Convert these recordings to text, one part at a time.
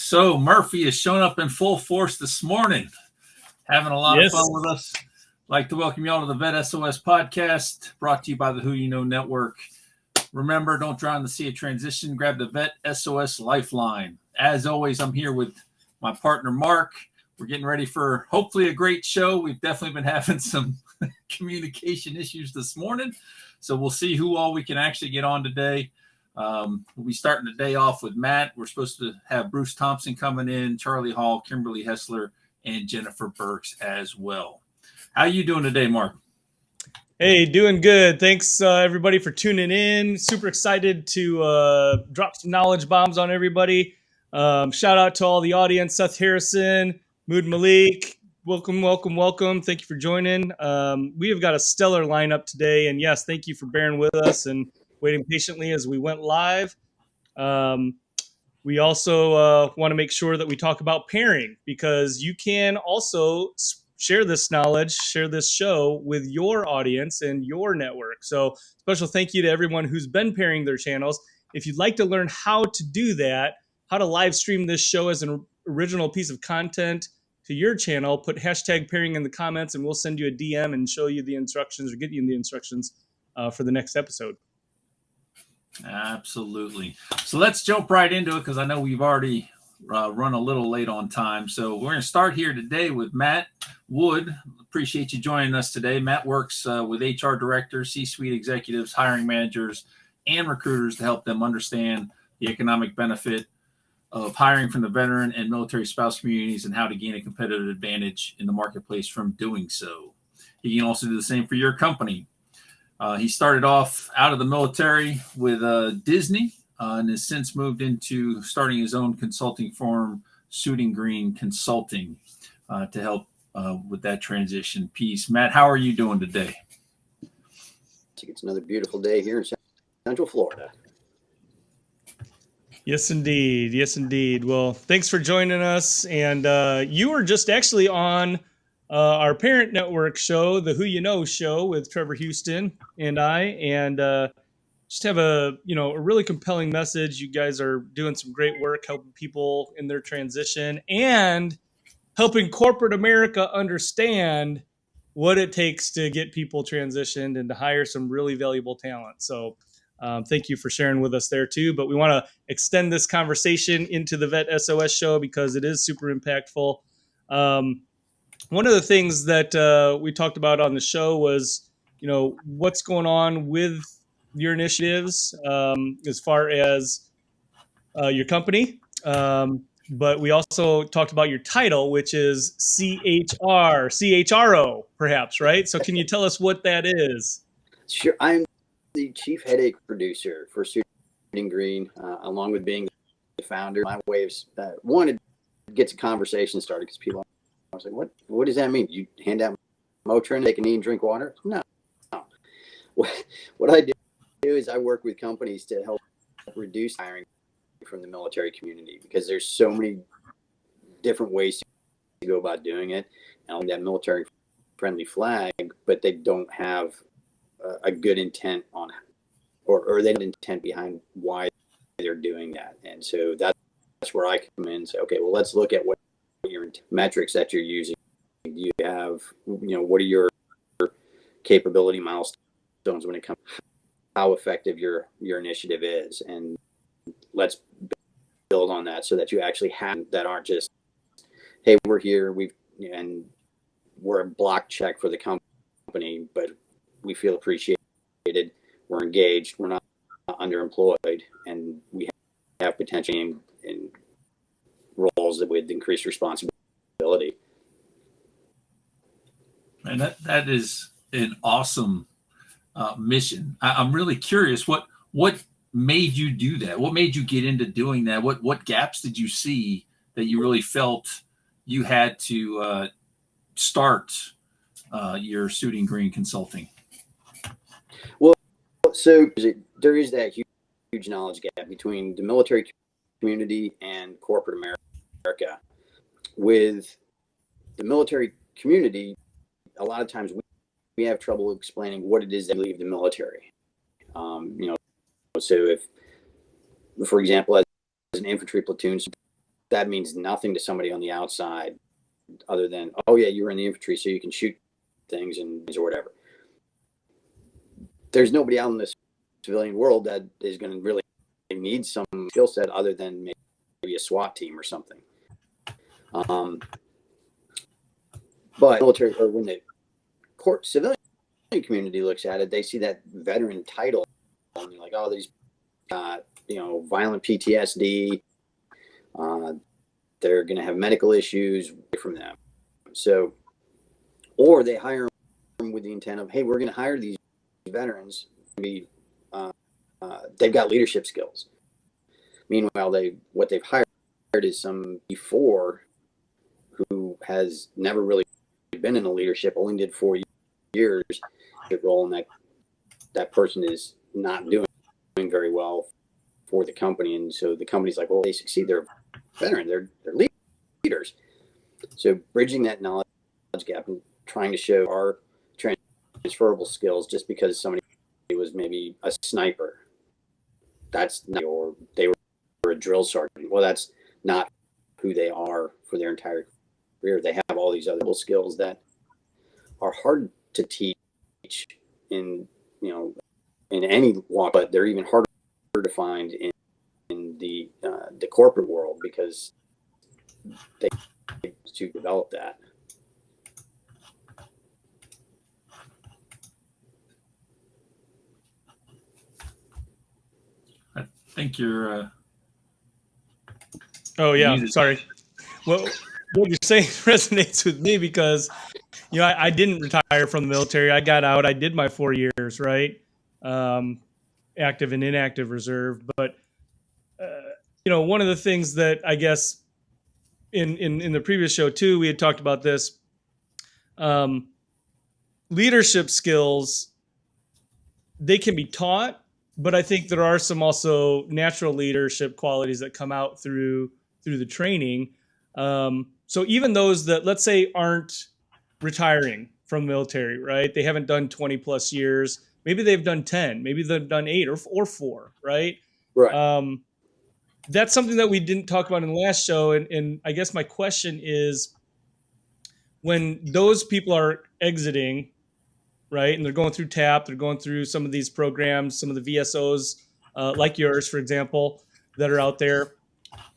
So Murphy has shown up in full force this morning, having a lot of fun with us. I'd like to welcome you all to the VET S.O.S podcast, brought to you by the Who You Know Network. Remember, don't drown in the sea of transition. Grab the VET S.O.S lifeline. As always, I'm here with my partner, Mark. We're getting ready for hopefully a great show. We've definitely been having some communication issues this morning, so we'll see who all we can actually get on today. We'll be starting the day off with Matt. We're supposed to have Bruce Thompson coming in, Charlie Hall, Kimberly Hessler, and Jennifer Burks as well. How you doing today, Mark? Hey, doing good. Thanks, everybody, for tuning in. Super excited to drop some knowledge bombs on everybody. Shout out to all the audience. Seth Harrison, Mood Malik, welcome. Thank you for joining. We have got a stellar lineup today. And yes, thank you for bearing with us and waiting patiently as we went live. We also want to make sure that we talk about pairing, because you can also share this knowledge, share this show with your audience and your network. So special thank you to everyone who's been pairing their channels. If you'd like to learn how to do that, how to live stream this show as an original piece of content to your channel, put hashtag pairing in the comments and we'll send you a DM and show you the instructions or get you the instructions for the next episode. Absolutely. So let's jump right into it, because I know we've already run a little late on time. So we're going to start here today with Matt Wood. Appreciate you joining us today. Matt works with HR directors, C-suite executives, hiring managers, and recruiters to help them understand the economic benefit of hiring from the veteran and military spouse communities and how to gain a competitive advantage in the marketplace from doing so. He can also do the same for your company. He started off out of the military with Disney and has since moved into starting his own consulting firm, Suiting Green Consulting, to help with that transition piece. Matt, how are you doing today? It's another beautiful day here in Central Florida. Yes, indeed. Yes, indeed. Well, thanks for joining us. And you were just actually on our parent network show, the Who You Know show, with Trevor Houston and I, and just have a really compelling message. You guys are doing some great work helping people in their transition and helping corporate America understand what it takes to get people transitioned and to hire some really valuable talent. So thank you for sharing with us there too. But we want to extend this conversation into the VET S.O.S show because it is super impactful. One of the things that we talked about on the show was, what's going on with your initiatives as far as your company. But we also talked about your title, which is CHRO, perhaps, right? So can you tell us what that is? Sure. I'm the chief headache producer for Suiting Green, along with being the founder. My way of wanted to get a conversation started, because people, I was like, what does that mean? You hand out Motrin, they can eat and drink water? No. What I do is I work with companies to help reduce hiring from the military community, because there's so many different ways to go about doing it. And that military friendly flag, but they don't have a good intent on, or they don't intent behind why they're doing that. And so that's where I come in and say, okay, well, let's look at what your metrics that you're using. Do you have, what are your capability milestones when it comes to how effective your initiative is? And let's build on that so that you actually have that aren't just, hey, we're here, and we're a block check for the company, but we feel appreciated, we're engaged, we're not underemployed, and we have potential in roles that with increased responsibility. And that is an awesome mission. I'm really curious, what made you do that? What made you get into doing that? What gaps did you see that you really felt you had to start your Suiting Green Consulting? Well, so there is that huge knowledge gap between the military community and corporate America. With the military community, a lot of times we have trouble explaining what it is that leave the military. So if, for example, as an infantry platoon that means nothing to somebody on the outside other than, oh yeah, you were in the infantry, so you can shoot things and or whatever. There's nobody out in the civilian world that is going to really need some skill set other than maybe a SWAT team or something. But military, or when the civilian community looks at it, they see that veteran title and they're like, oh, these violent PTSD, they're going to have medical issues from them. So, or they hire them with the intent of, hey, we're going to hire these veterans to be, they've got leadership skills. Meanwhile, what they've hired is some before who has never really been in a leadership, only did 4 years role, and that person is not doing very well for the company. And so the company's like, well, they succeed, they're veteran, they're leaders. So bridging that knowledge gap and trying to show our transferable skills, just because somebody was maybe a sniper, that's not, or they were a drill sergeant, well, that's not who they are for their entire career. They have all these other skills that are hard to teach in any walk, but they're even harder to find in the corporate world, because they to develop that. I think you're. Oh yeah, muted. sorry. Well, what you're saying resonates with me because, I didn't retire from the military. I got out. I did my 4 years, right? Active and inactive reserve. But, one of the things that I guess in the previous show too, we had talked about this, leadership skills, they can be taught, but I think there are some also natural leadership qualities that come out through the training. So even those that, let's say, aren't retiring from military, right? They haven't done 20 plus years. Maybe they've done 10, maybe they've done 8 or 4, right? Right. That's something that we didn't talk about in the last show. And I guess my question is, when those people are exiting, right, and they're going through TAP, they're going through some of these programs, some of the VSOs, like yours, for example, that are out there,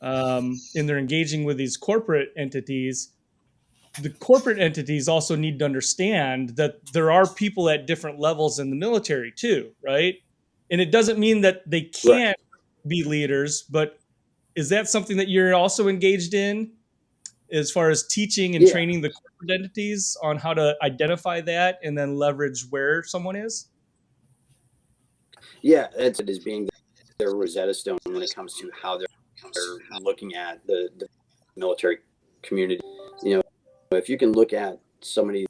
and they're engaging with these corporate entities. The corporate entities also need to understand that there are people at different levels in the military too, right? And it doesn't mean that they can't be leaders, but is that something that you're also engaged in as far as teaching and training the corporate entities on how to identify that and then leverage where someone is? Yeah, it is being their Rosetta Stone when it comes to how they're looking at the military community. If you can look at somebody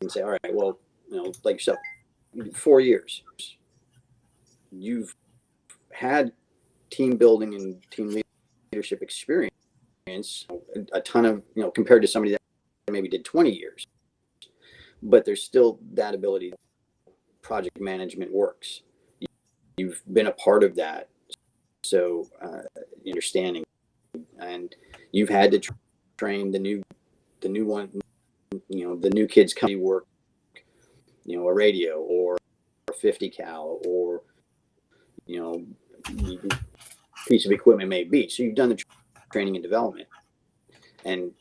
and say, all right, well, like yourself, 4 years, you've had team building and team leadership experience, a ton of, compared to somebody that maybe did 20 years, but there's still that ability. Project management works. You've been a part of that. So understanding, and you've had to train the new one, the new kids come to work, a radio or a 50 cal or, piece of equipment may be. So you've done the training and development and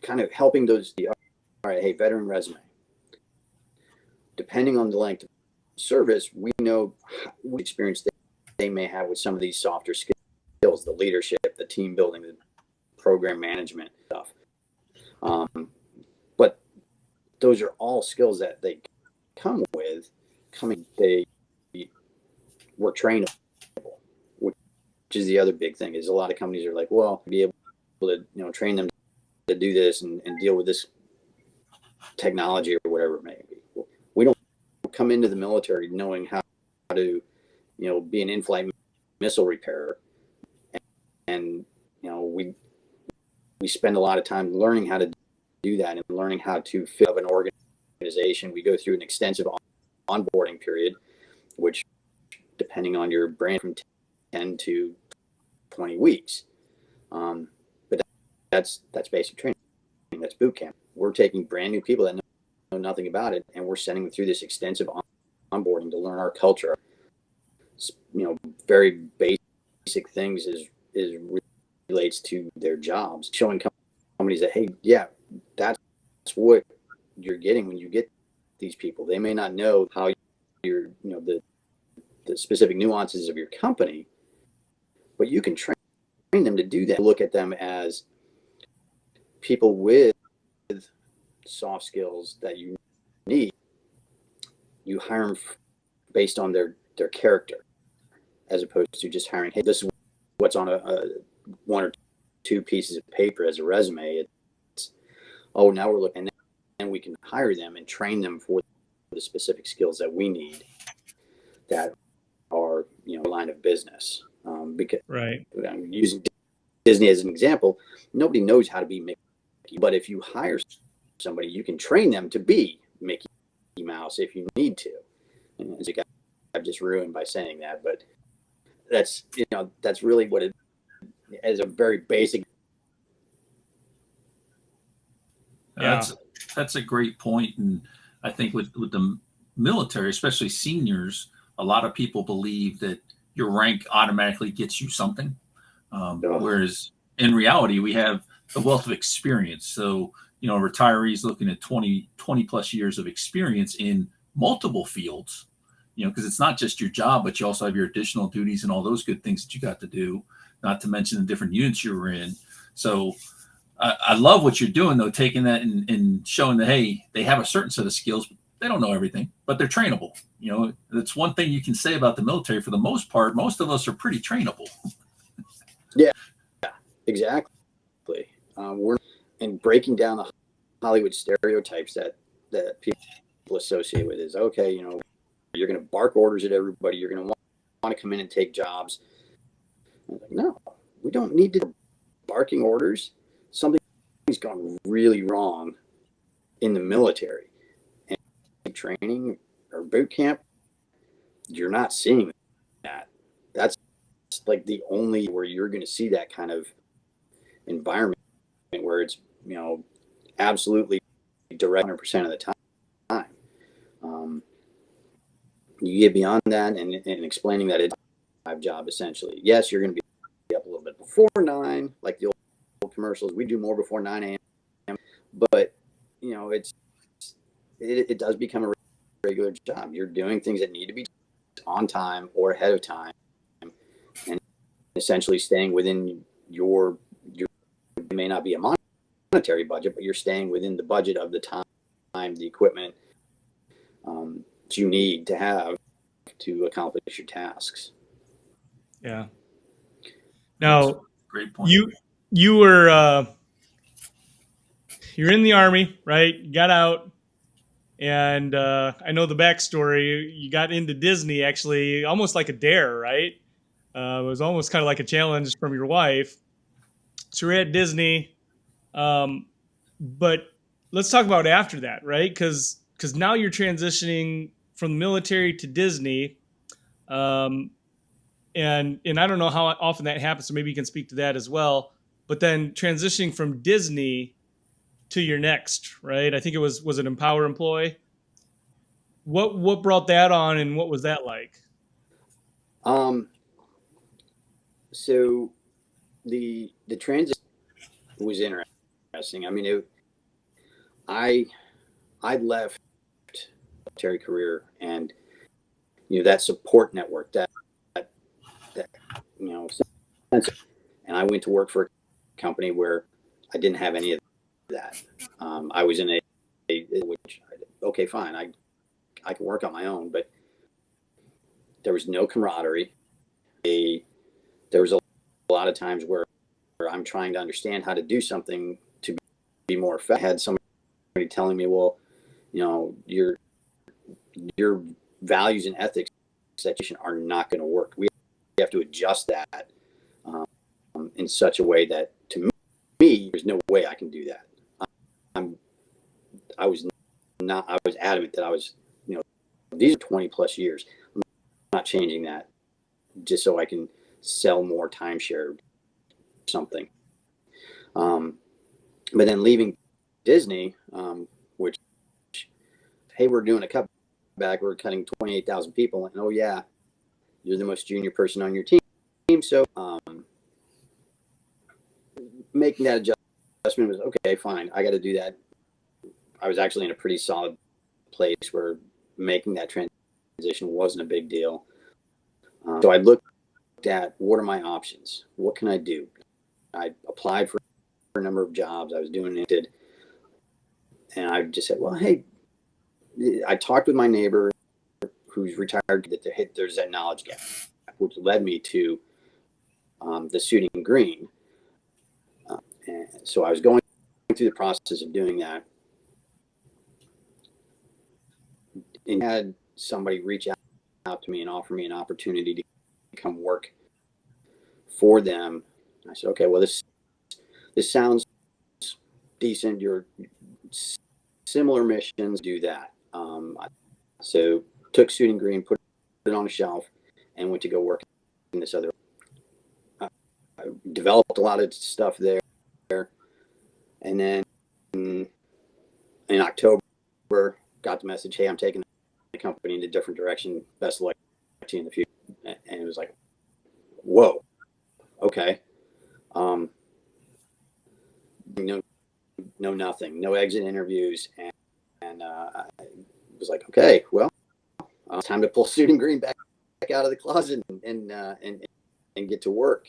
kind of helping those, all right, hey, veteran resume. Depending on the length of service, we know what experience they may have with some of these softer skills, the leadership, the team building, the program management stuff. But those are all skills that they come with. They were trainable, which is the other big thing. Is a lot of companies are like, well, be able to train them to do this and deal with this technology or whatever it may be. We don't come into the military knowing how to be an in-flight missile repairer, and we spend a lot of time learning how to do that and learning how to fit up an organization. We go through an extensive onboarding period, which, depending on your brand, from 10 to 20 weeks. But that's basic training. That's boot camp. We're taking brand new people that know nothing about it, and we're sending them through this extensive onboarding to learn our culture. Very basic things is relates to their jobs, showing companies that, hey, yeah, that's what you're getting when you get these people. They may not know how you're, the specific nuances of your company, but you can train them to do that. Look at them as people with soft skills that you need. You hire them based on their character, as opposed to just hiring, hey, this is what's on a one or two pieces of paper as a resume. It's, oh, now we're looking, and we can hire them and train them for the specific skills that we need that are, line of business. Because Right. I'm using Disney as an example. Nobody knows how to be Mickey, but if you hire somebody, you can train them to be Mickey Mouse if you need to. And as you guys, I've just ruined by saying that, but that's really what it is, a very basic. Yeah. That's a great point. And I think with the military, especially seniors, a lot of people believe that your rank automatically gets you something. Whereas in reality, we have the wealth of experience. So, retirees looking at 20 plus years of experience in multiple fields, because it's not just your job, but you also have your additional duties and all those good things that you got to do, not to mention the different units you were in. So I love what you're doing, though, taking that and showing that, hey, they have a certain set of skills. They don't know everything, but they're trainable. That's one thing you can say about the military. For the most part, most of us are pretty trainable. Yeah, exactly. We're breaking down the Hollywood stereotypes that people associate with is, okay, you're going to bark orders at everybody. You're going to want to come in and take jobs. I'm like, no, we don't need to barking orders. Something's gone really wrong in the military. And training or boot camp, you're not seeing that. That's like the only where you're going to see that kind of environment where it's, absolutely direct 100% of the time. You get beyond that and explaining that it's a 5 job essentially. Yes, you're going to be up a little bit before 9, like the old commercials. We do more before 9 a.m. But it does become a regular job. You're doing things that need to be on time or ahead of time, and essentially staying within your it may not be a monetary budget, but you're staying within the budget of the time, the equipment that you need to have to accomplish your tasks. Yeah. Now, great point. You were you're in the Army, right? You got out, and I know the backstory. You got into Disney actually almost like a dare, right? It was almost kind of like a challenge from your wife. So we're at Disney, but let's talk about after that, right? Because now you're transitioning from the military to Disney, and I don't know how often that happens, so maybe you can speak to that as well. But then transitioning from Disney to your next, right? I think it was an Empower employee. What brought that on, and what was that like? So the transition was interesting. I mean, I left military career and that support network that and I went to work for a company where I didn't have any of that. I was in which okay, fine, I can work on my own, but there was no camaraderie. There was a lot of times where I'm trying to understand how to do something to be more effective. I had somebody telling me, well, your values and ethics are not going to work. We have to adjust that in such a way that, to me, there's no way I can do that. I was adamant that I was, these are 20 plus years. I'm not changing that just so I can sell more timeshare something. But then leaving Disney, which, hey, we're doing a cutback. We're cutting 28,000 people. And, oh, yeah, you're the most junior person on your team. So making that adjustment was, okay, fine. I got to do that. I was actually in a pretty solid place where making that transition wasn't a big deal. So I looked at, what are my options? What can I do? I applied for a number of jobs. I was doing it. And I just said, well, hey, I talked with my neighbor who's retired, that there's that knowledge gap, which led me to the suiting green. And so I was going through the process of doing that, and had somebody reach out to me and offer me an opportunity to come work for them. I said, okay, well, this sounds decent. You're similar missions, do that. So took suiting green, put it on a shelf, and went to go work in this other. I developed a lot of stuff there, and then in October, got the message, hey, I'm taking the company in a different direction. Best of luck to you in the future. And it was like, whoa, okay. No, nothing, no exit interviews, and I was like, okay, well, it's time to pull suiting green back out of the closet and get to work.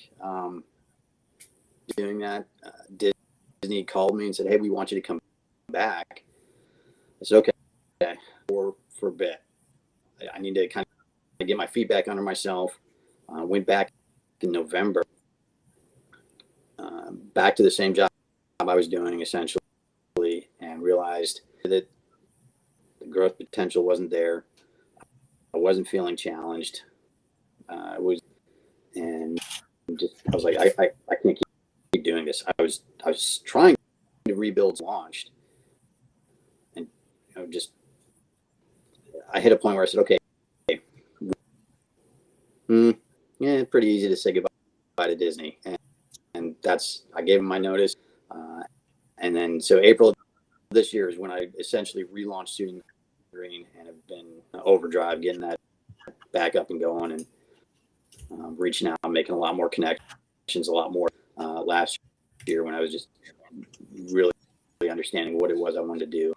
Doing that, Disney called me and said, hey, we want you to come back. I said, okay, for a bit. I need to kind of get my feet back under myself. Went back in November, back to the same job I was doing essentially, and realized that the growth potential wasn't there. I wasn't feeling challenged. I was like, I can't keep doing this. I was trying to rebuild, launched, and I hit a point where I said, okay, yeah, pretty easy to say goodbye to Disney, and I gave them my notice, and then so April of this year is when I essentially relaunched Suiting Green, and have been overdrive, getting that back up and going, and reaching out, making a lot more connections, a lot more last year when I was just really understanding what it was I wanted to do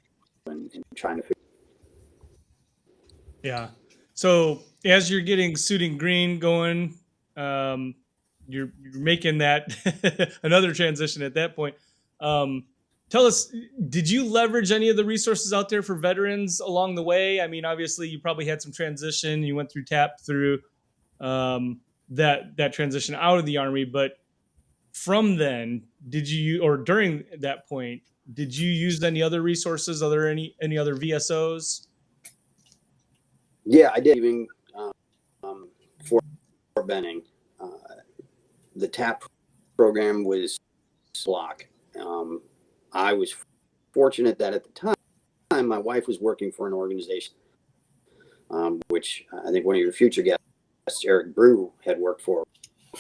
and trying to figure. Yeah. So as you're getting Suiting Green going, you're making that another transition at that point. Tell us, did you leverage any of the resources out there for veterans along the way? I mean, obviously you probably had some transition. You went through TAP through that transition out of the Army, but from then, did you, or during that point, did you use any other resources? Are there any other VSOs? Yeah, I did. Even for Benning, the TAP program was block. I was fortunate that at the time my wife was working for an organization, which I think one of your future guests, Eric Brew, had worked for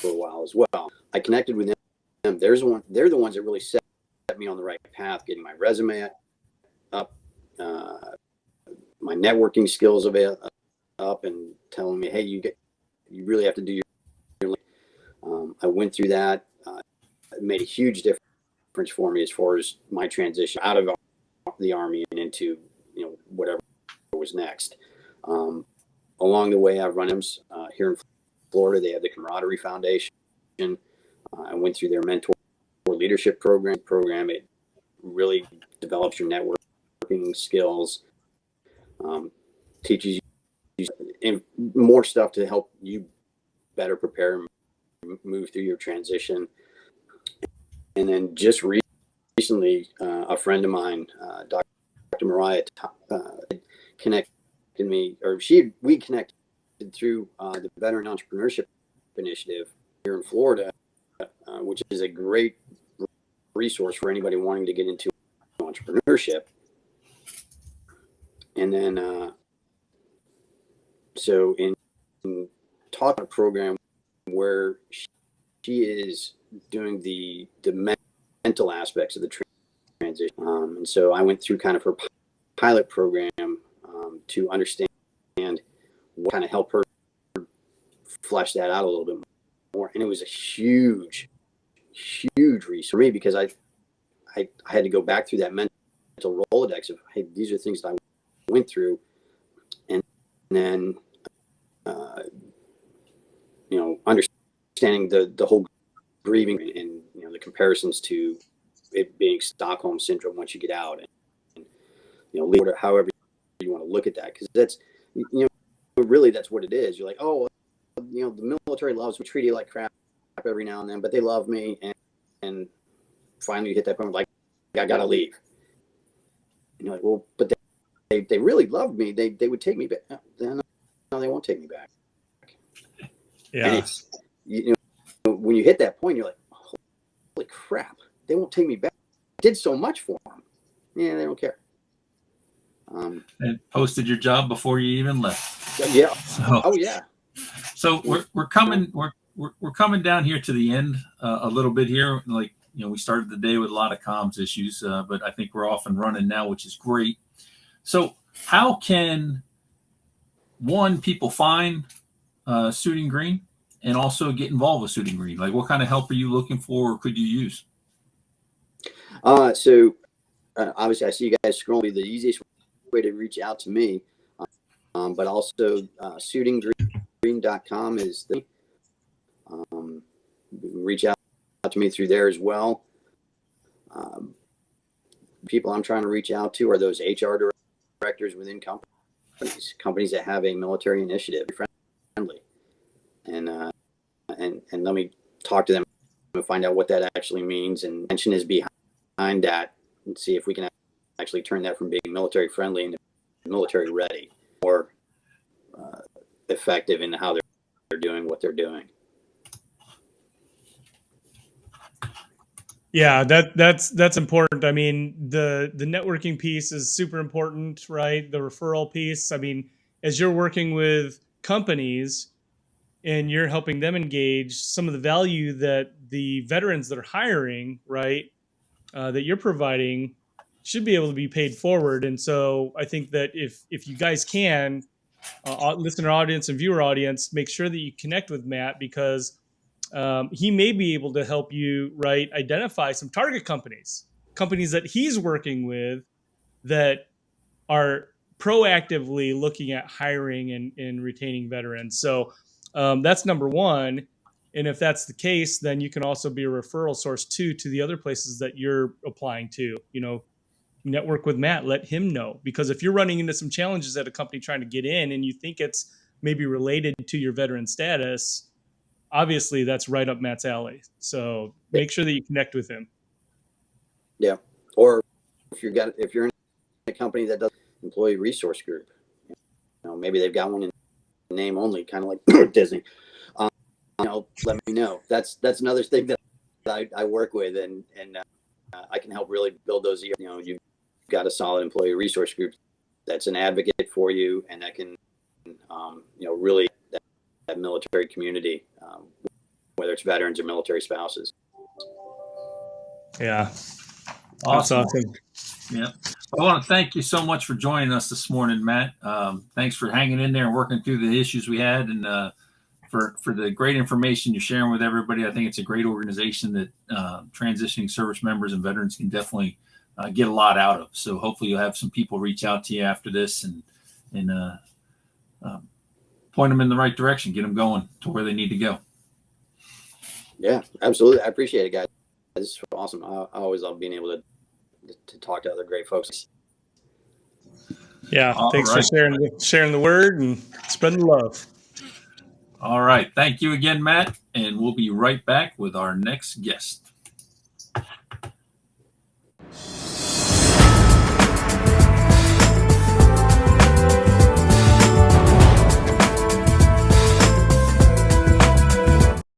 a while as well. I connected with them. They're the ones that really set me on the right path, getting my resume up, my networking skills up, and telling me, hey, you really have to do your. I went through that. It made a huge difference for me as far as my transition out of the Army and into whatever was next. Along the way, I've run them here in Florida. They have the Camaraderie Foundation. I went through their mentor leadership program. It really develops your networking skills, teaches you more stuff to help you better prepare and move through your transition. And then just recently, a friend of mine, Dr. Mariah, connected me, or we connected through the Veteran Entrepreneurship Initiative here in Florida, which is a great resource for anybody wanting to get into entrepreneurship. And then, so in talking a program where she is doing the mental aspects of the transition. And so I went through kind of her pilot program to understand what kind of help her flesh that out a little bit more. And it was a huge resource for me, because I had to go back through that mental Rolodex of, hey, these are things that I went through. And then, understanding the whole grieving and, the comparisons to it being Stockholm syndrome once you get out, and however you want to look at that, because that's, really that's what it is. You're like, oh, the military loves me, treat you like crap every now and then, but they love me, and finally you hit that point of like, I gotta leave. And you're like, well, but they really loved me. They would take me back. No, they won't take me back. Yeah. And it's, when you hit that point, you're like, holy crap, they won't take me back. I did so much for them. Yeah, they don't care. And posted your job before you even left. Yeah. So, oh yeah. So we're coming down here to the end a little bit here. Like, we started the day with a lot of comms issues, but I think we're off and running now, which is great. So how can people find Suiting Green, and also get involved with Suiting Green? Like, what kind of help are you looking for, or could you use? So obviously I see you guys scrolling. The easiest way to reach out to me, but also suitinggreen.com is the reach out to me through there as well. People I'm trying to reach out to are those HR directors within companies that have a military initiative, friendly, and let me talk to them and find out what that actually means, and intention is behind that, and see if we can actually turn that from being military friendly into military ready, or effective in how they're doing what they're doing. Yeah, that's important. I mean, the networking piece is super important, right? The referral piece. I mean, as you're working with companies and you're helping them engage, some of the value that the veterans that are hiring, right, that you're providing should be able to be paid forward. And so I think that if you guys can, listener audience and viewer audience, make sure that you connect with Matt, because he may be able to help you, right, identify some target companies that he's working with that are proactively looking at hiring and retaining veterans. So that's number one. And if that's the case, then you can also be a referral source too to the other places that you're applying to. Network with Matt, let him know, because if you're running into some challenges at a company trying to get in and you think it's maybe related to your veteran status, obviously that's right up Matt's alley. So make sure that you connect with him. Yeah. Or if you're in a company that does employee resource group, maybe they've got one in name only, kind of like Disney. Let me know. That's another thing that I work with, and I can help really build those. You've got a solid employee resource group that's an advocate for you, and that can, really that military community, whether it's veterans or military spouses. Yeah. Awesome. That's awesome. Yeah. I want to thank you so much for joining us this morning, Matt. Thanks for hanging in there and working through the issues we had, and for the great information you're sharing with everybody. I think it's a great organization that transitioning service members and veterans can definitely get a lot out of. So hopefully you'll have some people reach out to you after this and point them in the right direction, get them going to where they need to go. Yeah, absolutely. I appreciate it, guys. This is awesome. I always love being able to talk to other great folks. Yeah, thanks for sharing the word and spreading the love. All right. Thank you again, Matt. And we'll be right back with our next guest.